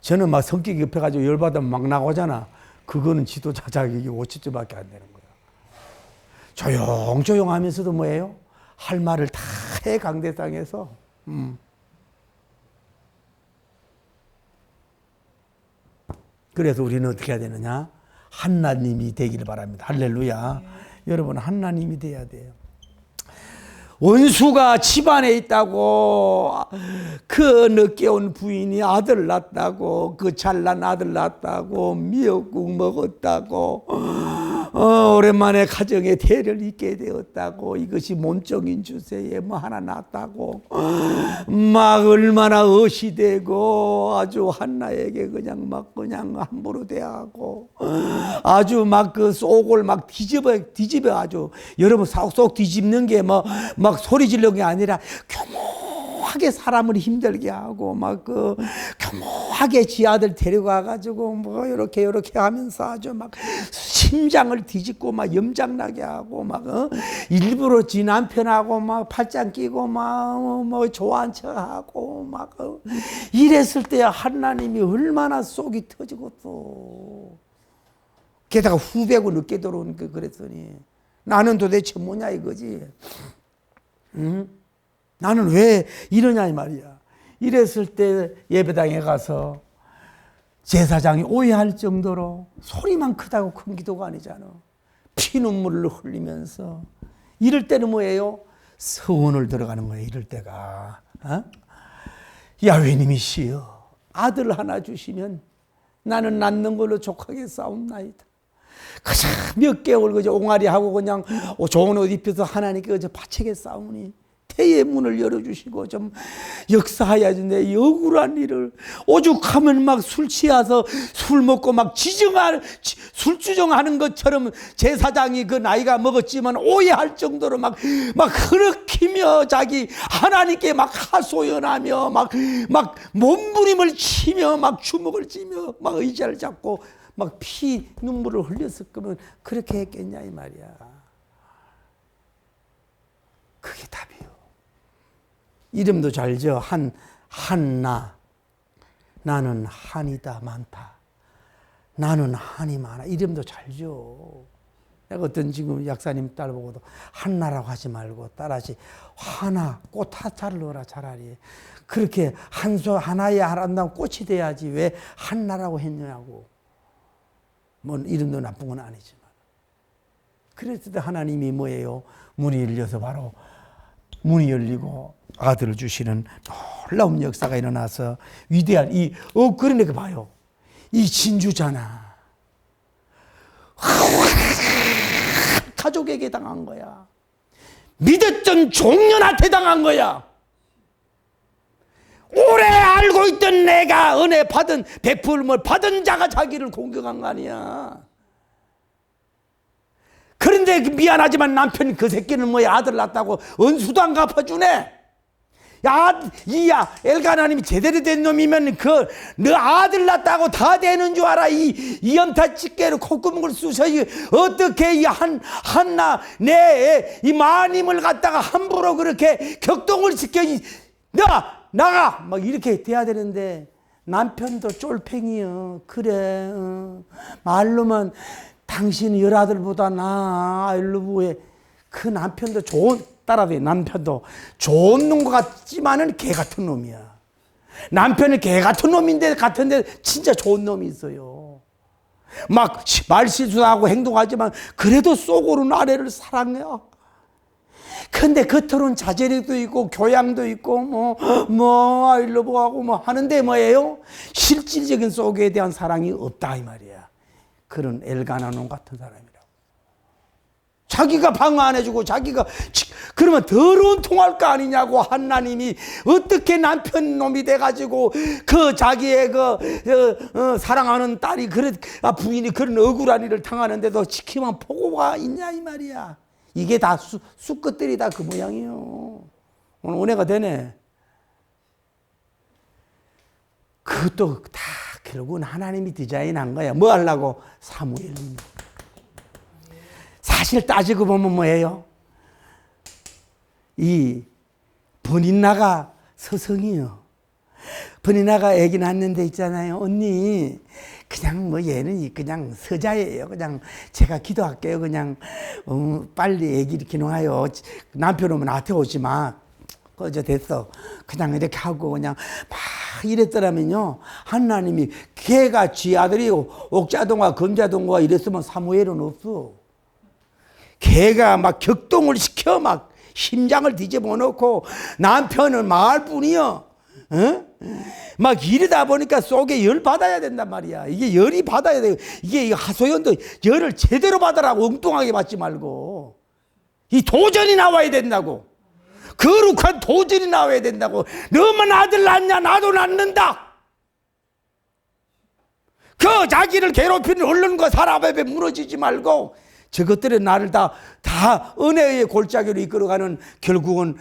저는 막 성격이 급해가지고 열받으면 막 나오잖아. 그거는 지도자 자격이 50점밖에 안 되는 거야. 조용조용 하면서도 뭐예요? 할 말을 다 해 강대상에서. 그래서 우리는 어떻게 해야 되느냐? 한나님이 되기를 바랍니다. 할렐루야. 여러분 한나님이 돼야 돼요. 원수가 집안에 있다고 그 늦게 온 부인이 아들 낳았다고 그 잘난 아들 낳았다고 미역국 먹었다고 오랜만에 가정에 대를 잇게 되었다고 이것이 몸종인 주세에 뭐 하나 낳았다고 막 얼마나 어시되고 아주 한나에게 그냥 함부로 대하고 아주 막 그 속을 막 뒤집어 아주 여러분 속 뒤집는 게 막 소리 지르는 게 아니라 교묘하게 사람을 힘들게 하고 막 그 교묘하게 지 아들 데려가 가지고 뭐 이렇게 하면서 아주 막 심장을 뒤집고 막 염장나게 하고 막 일부러 지 남편하고 막 팔짱 끼고 막 뭐 좋아한 척하고 막 이랬을 때 하나님이 얼마나 속이 터지고 또 게다가 후배고 늦게 들어온 거 그랬더니 나는 도대체 뭐냐 이거지. 응? 나는 왜 이러냐 이 말이야. 이랬을 때 예배당에 가서 제사장이 오해할 정도로 소리만 크다고 큰 기도가 아니잖아. 피눈물을 흘리면서 이럴 때는 뭐예요? 서원을 들어가는 거예요. 이럴 때가 야훼님이시여 아들 하나 주시면 나는 낳는 걸로 족하게 싸움나이다. 그저 몇 개월 그저 옹알이하고 그냥 좋은 옷 입혀서 하나님께 그저 바치게 싸우니 태의 문을 열어주시고 좀 역사해야지. 내 억울한 일을 오죽하면 막 술 취해서 술 먹고 막 술주정하는 것처럼 제사장이 그 나이가 먹었지만 오해할 정도로 막 흐르키며 자기 하나님께 막 하소연하며 막 몸부림을 치며 막 주먹을 쥐며 막 의자를 잡고 막 피 눈물을 흘렸을 거면 그렇게 했겠냐 이 말이야. 그게 답이요. 이름도 잘 지어 한나. 나는 한이다 많다. 나는 한이 많아. 이름도 잘 지어. 내가 어떤 지금 약사님 딸 보고도 한나라고 하지 말고 딸하지 하나 꽃 하차를 넣어라 차라리. 그렇게 하나에 한다고 꽃이 돼야지 왜 한나라고 했냐고. 뭐 이름도 나쁜 건 아니지만. 그랬을 때 하나님이 뭐예요? 문이 열려서 바로 문이 열리고 아들을 주시는 놀라운 역사가 일어나서 위대한 그러니까 봐요. 이 진주잖아. 가족에게 당한 거야. 믿었던 종년한테 당한 거야. 오래 알고 있던 내가 은혜 받은 베풀음을 받은 자가 자기를 공격한 거 아니야. 그런데 미안하지만 남편이 그 새끼는 뭐야 아들 낳았다고 은수도 안 갚아주네. 엘가나님이 제대로 된 놈이면 너 아들 낳았다고 다 되는 줄 알아. 이 연타 집게로 콧구멍을 쑤셔. 어떻게 이 한나 내 이 마님을 갖다가 함부로 그렇게 격동을 시켜. 나가 막 이렇게 돼야 되는데 남편도 쫄팽이요. 그래 말로만 당신 열아들보다 나 일루부에 그 남편도 좋은 따라돼. 남편도 좋은 놈 같지만은 개 같은 놈이야. 남편은 개 같은 놈인데 같은데 진짜 좋은 놈이 있어요. 막 말실수하고 행동하지만 그래도 속으로는 아내를 사랑해요. 근데 겉으로는 자제력도 있고 교양도 있고 아이러브하고 하는데 뭐예요? 실질적인 속에 대한 사랑이 없다 이 말이야. 그런 엘가나논 같은 사람이라고. 자기가 방어 안 해주고 자기가 그러면 더러운 통할 거 아니냐고. 하나님이 어떻게 남편 놈이 돼가지고 그 자기의 사랑하는 딸이 부인이 그런 억울한 일을 당하는데도 지키만 보고가 있냐 이 말이야. 이게 다 수컷들이 다 그 모양이에요. 오늘 은혜가 되네. 그것도 다 결국은 하나님이 디자인한 거야. 뭐 하려고? 사무엘입니다. 사실 따지고 보면 뭐예요? 이 버니나가 서성이요. 버니나가 애기 낳는데 있잖아요. 언니 그냥 얘는 그냥 서자예요. 그냥 제가 기도할게요. 그냥 빨리 애기 이렇게 놓아요. 남편 오면 나한테 오지 마. 어제 됐어. 그냥 이렇게 하고 그냥 막 이랬더라면요. 하나님이 걔가 지 아들이 옥자동과 검자동과 이랬으면 사무엘은 없어. 걔가 막 격동을 시켜 막 심장을 뒤집어 놓고 남편은 말할 뿐이요. 막 이러다 보니까 속에 열 받아야 된단 말이야. 이게 열이 받아야 돼. 이게 하소연도 열을 제대로 받으라고 엉뚱하게 받지 말고. 이 도전이 나와야 된다고. 거룩한 도전이 나와야 된다고. 너만 아들 낳냐? 나도 낳는다. 그 자기를 괴롭히는 언론과 사람 앞에 무너지지 말고 저것들은 나를 다 은혜의 골짜기로 이끌어가는 결국은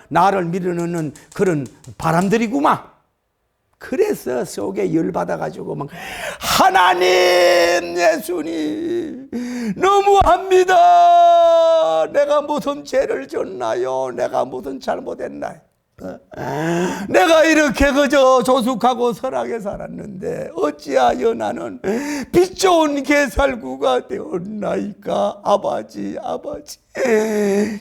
나를 밀어넣는 그런 바람들이구만. 그래서 속에 열받아가지고 막 하나님 예수님 너무합니다. 내가 무슨 죄를 졌나요? 내가 무슨 잘못했나요? 내가 이렇게 그저 조숙하고 선하게 살았는데 어찌하여 나는 빛 좋은 개살구가 되었나이까. 아버지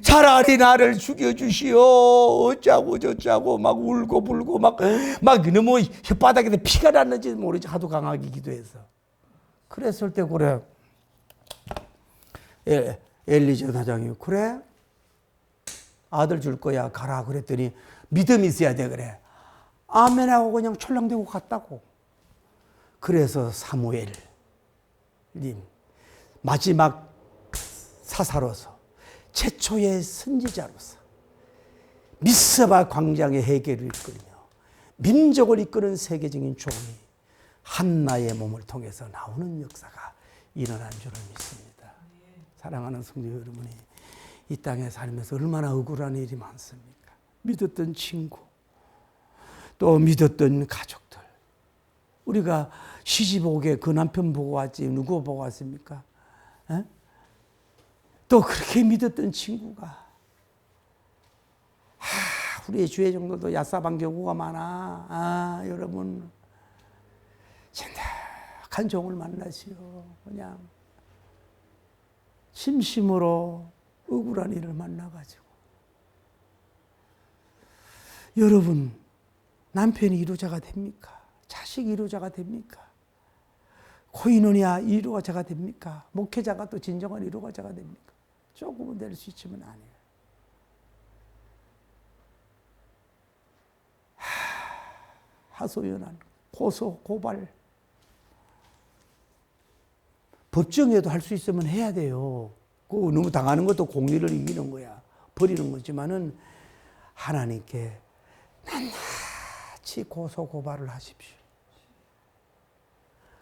차라리 나를 죽여주시오. 어쩌고 저쩌고 막 울고 불고 막 너무 혓바닥에서 피가 났는지 모르지. 하도 강하게 기도해서. 그랬을 때 그래 엘리자 사장이 그래 아들 줄 거야 가라 그랬더니 믿음이 있어야 돼 그래. 아멘하고 그냥 철렁대고 갔다고. 그래서 사무엘님 마지막 사사로서 최초의 선지자로서 미스바 광장의 해결을 이끌며 민족을 이끄는 세계적인 종이 한나의 몸을 통해서 나오는 역사가 일어난 줄을 믿습니다. 사랑하는 성도 여러분이 이 땅에 살면서 얼마나 억울한 일이 많습니까? 믿었던 친구, 또 믿었던 가족들. 우리가 시집 오게 그 남편 보고 왔지 누구 보고 왔습니까? 에? 또 그렇게 믿었던 친구가 우리의 주의 정도도 야사방 경우가 많아. 여러분 진득한 종을 만나시오. 그냥 심심으로 억울한 일을 만나가지고 여러분 남편이 이루자가 됩니까? 자식이 이루자가 됩니까? 코인원이야 이루자가 됩니까? 목회자가 또 진정한 이루자가 됩니까? 조금은 될 수 있지만 아니에요. 하소연한 고소 고발 법정에도 할 수 있으면 해야 돼요. 그 너무 당하는 것도 공리를 이기는 거야. 버리는 거지만은 하나님께 낱낱이 고소 고발을 하십시오.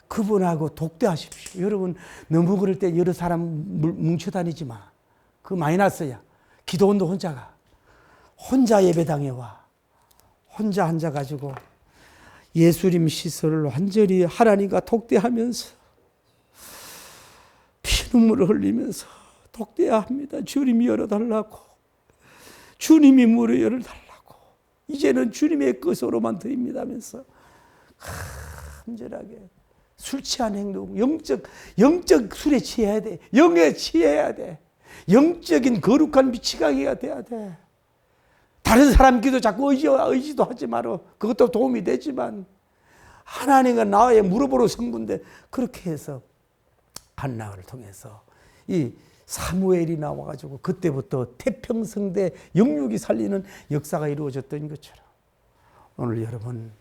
그분하고 독대하십시오. 여러분 너무 그럴 때 여러 사람 뭉쳐 다니지 마. 그 마이너스야. 기도원도 혼자가. 혼자 예배당에 와. 혼자 앉아가지고 예수님 시설을 완전히 하나님과 독대하면서 피눈물을 흘리면서 독대해야 합니다. 주님이 열어달라고. 주님이 문을 열어달라고. 이제는 주님의 것으로만 드립니다면서 간절하게 술 취한 행동, 영적 술에 취해야 돼. 영에 취해야 돼. 영적인 거룩한 미치광이가 돼야 돼. 다른 사람 기도 자꾸 의지도 하지 마라. 그것도 도움이 되지만 하나님과 나의 무릎으로 성군데 그렇게 해서 한나를 통해서 이 사무엘이 나와가지고 그때부터 태평성대 영육이 살리는 역사가 이루어졌던 것처럼 오늘 여러분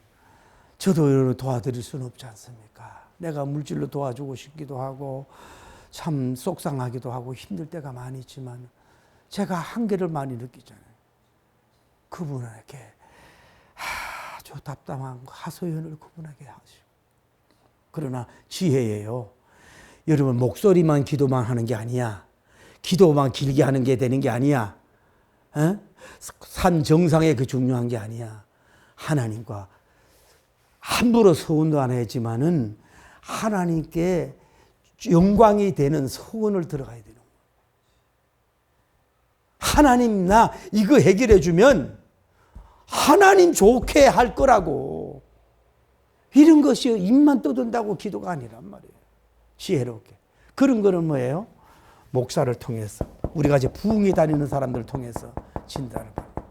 저도 여러분 도와드릴 수는 없지 않습니까? 내가 물질로 도와주고 싶기도 하고 참 속상하기도 하고 힘들 때가 많이 있지만 제가 한계를 많이 느끼잖아요. 그분에게 아주 답답한 하소연을 그분에게 하시고. 그러나 지혜예요. 여러분 목소리만 기도만 하는 게 아니야. 기도만 길게 하는 게 되는 게 아니야. 산 정상에 그 중요한 게 아니야. 하나님과 함부로 서운도 안 하지만은 하나님께 영광이 되는 서원을 들어가야 되는 거예요. 하나님 나 이거 해결해 주면 하나님 좋게 할 거라고. 이런 것이 입만 떠든다고 기도가 아니란 말이에요. 지혜롭게. 그런 거는 뭐예요? 목사를 통해서 우리가 이제 부흥이 다니는 사람들을 통해서 진단을 받고.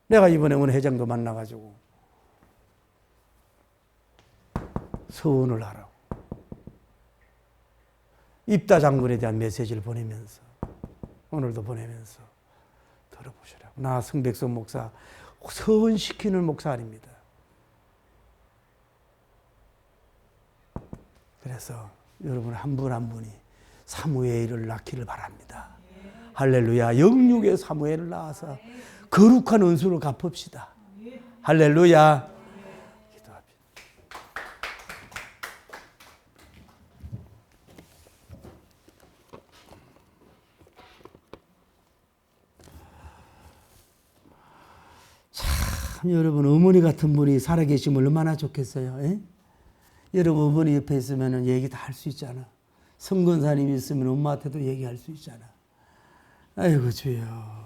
내가 이번에 오늘 회장도 만나가지고 서원을 하라고 입다 장군에 대한 메시지를 보내면서 오늘도 보내면서 들어보시라고. 나 성백선 목사 서원시키는 목사 아닙니다. 그래서 여러분 한 분 한 분이 사무엘을 낳기를 바랍니다. 할렐루야. 영육의 사무엘을 낳아서 거룩한 은수를 갚읍시다. 할렐루야. 기도합시다. 참 여러분 어머니 같은 분이 살아계시면 얼마나 좋겠어요. 에? 여러분 어머니 옆에 있으면 얘기 다 할 수 있잖아. 성건사님이 있으면 엄마한테도 얘기할 수 있잖아. 아이고 주여.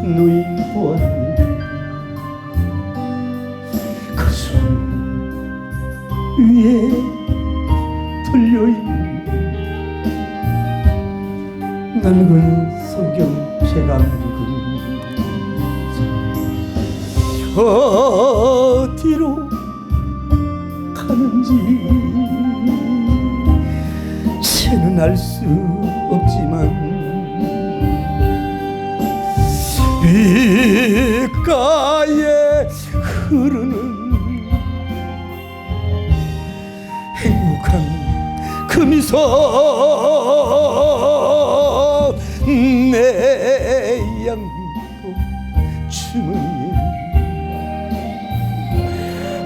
누이 보았니 그 손 위에 들려있는 낡은 성경책 어디로 가는지 채는 알 수 없지만 귓가에 흐르는 행복한 그 미소 내 양복 주머니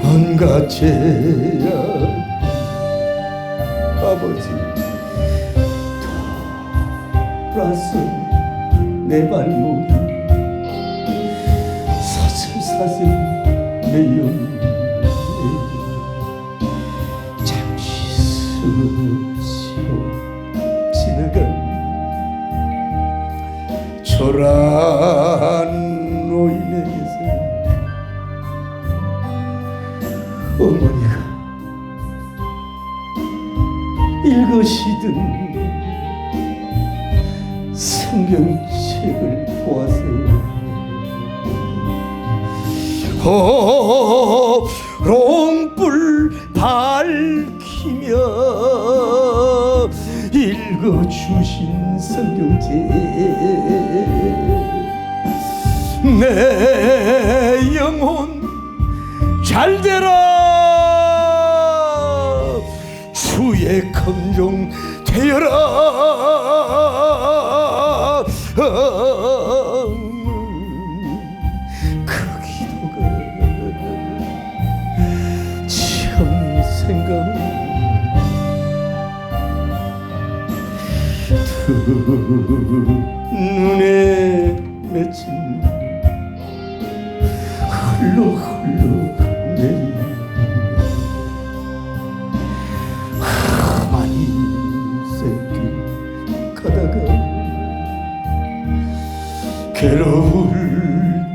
온갖 죄악 아버지 돌아서 내 발목이 사슬 내 영혼에 잠시 스치고 지나간 초라한 노인에게서 어머니가 읽으시던 성경책을 보았어요. 호롱불 밝히며 읽어주신 성경책 내 영혼 잘되라 주의 검종 되어라 눈에 맺힌 흘러 내린 많이 새끼 가다가 괴로울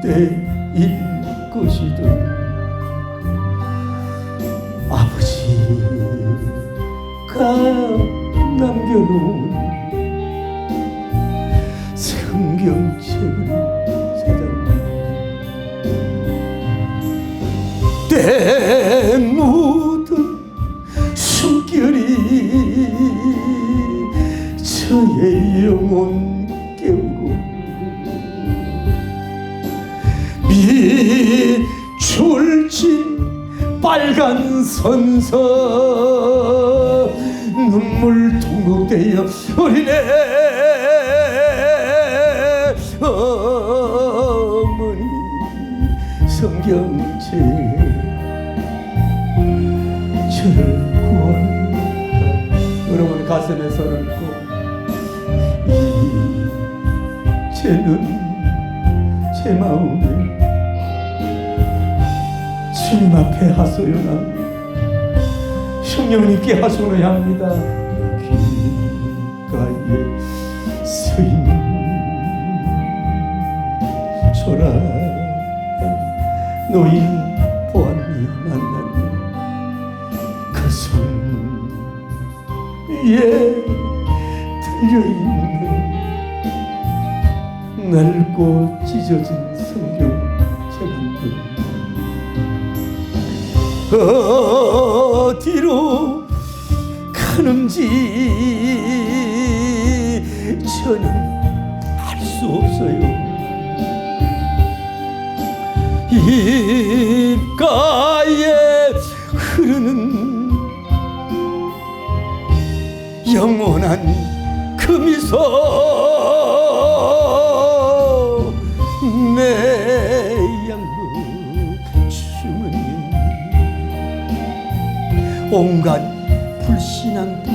때일 것이든 아버지가 남겨놓은 성경책을 찾아 때 묻은 숨결이 저의 영혼 깨우고 미줄진 빨간 선서 눈물 통곡되어 어린애 어머니 성경책 저를 구원하라. 여러분 가슴에 손을 얹고 이제는 제 마음에 주님 앞에 하소연합니다. 성령님께 하소연해야 합니다. 길가에 서 있는 초라한 노인 보았니 만났니 그 손 위에 들려있는 낡고 찢어진 성경책 한 권 어디로 가는지 저는 알 수 없어요. 입가에 흐르는 영원한 그 미소 내 양육 주머니 온갖 불신한 분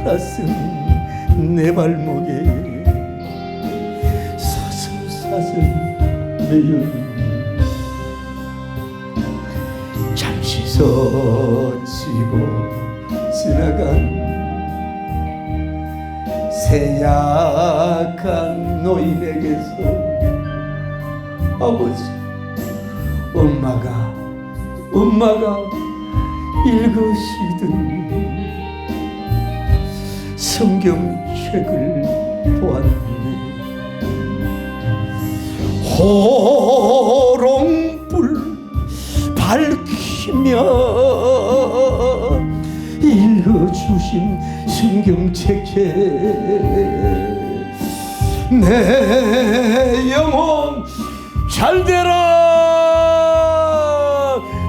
돌아선 내 발목에 사슬사슬 매여 잠시 서치고 지나간 새약한 노인에게서 아버지 엄마가 읽으시던 성경책을 보았네. 호롱불 밝히며 읽어주신 성경책에 내 영혼 잘되라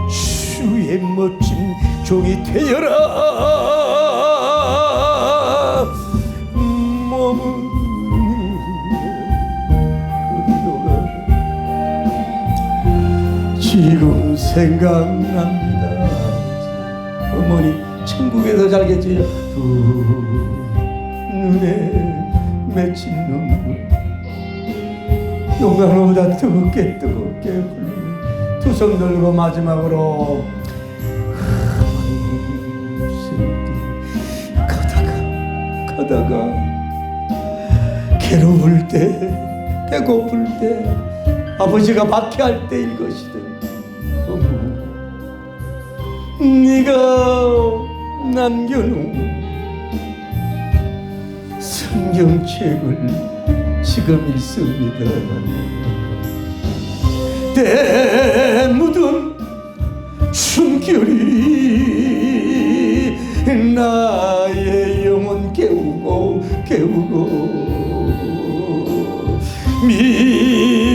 주의 멋진 종이 되어라. 몸은 지금 생각납니다. 어머니 천국에서 살겠지요. 두 눈에 맺힌 눈물 용광로보다 뜨겁게 흐르는 두 손 들고 마지막으로 가다가 괴로울 때 배고플 때 아버지가 박해할 때일 것이든 네가 남겨놓은 성경책을 지금 읽습니다. 때 묻은 숨결이 나의 영혼 깨우고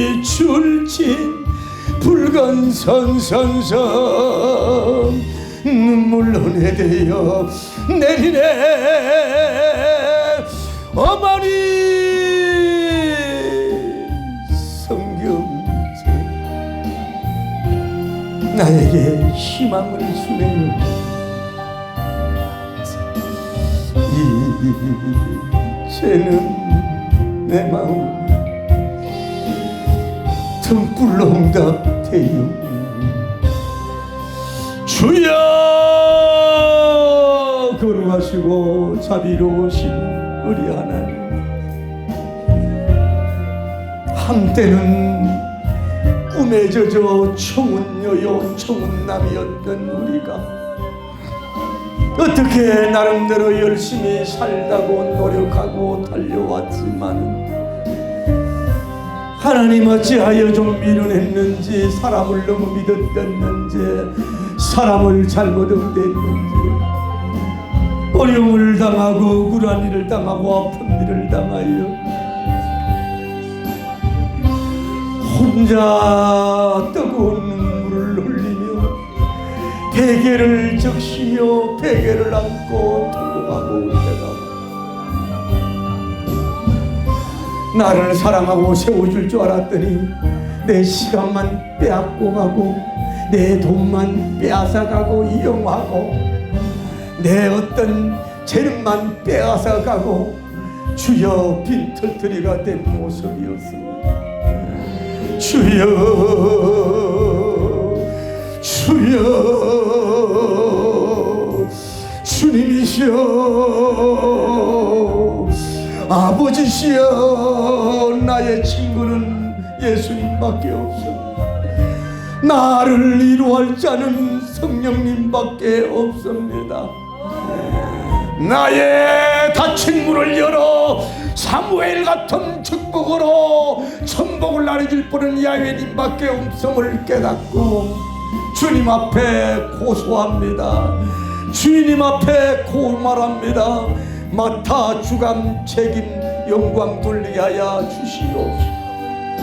미줄진 붉은 선선선 눈물 논해대어 내리네. 어머니 성경책 나에게 희망을 주네요. 이제는 내 마음 등불로 응답되요. 주여 거룩하신 인자하시고 자비로우신 우리 하나님, 한때는 꿈에 젖어 청운여요 청운남이었던 우리가 어떻게 나름대로 열심히 살다고 노력하고 달려왔지만 하나님 어찌하여 좀 미련했는지, 사람을 너무 믿었었는지, 사람을 잘못 응대했는지, 어려움을 당하고 억울한 일을 당하고 아픈 일을 당하여 혼자 뜨거운 눈물을 흘리며 베개를 적시며 베개를 안고 통곡하고 올 때가, 나를 사랑하고 세워줄 줄 알았더니 내 시간만 빼앗고 가고 내 돈만 빼앗아가고 이용하고 내 어떤 재능만 빼앗아가고 주여 빈털터리가 된 모습이었습니다. 주여 주여 주님이시여 아버지시여, 나의 친구는 예수님밖에 없어. 나를 이루할 자는 성령님밖에 없습니다. 나의 닫힌 문을 열어 사무엘 같은 축복으로 천복을 나눠줄 분은 야훼님밖에 없음을 깨닫고 주님 앞에 고소합니다. 주님 앞에 고말합니다. 마타 주감 책임 영광 돌리게 하여 주시옵소서.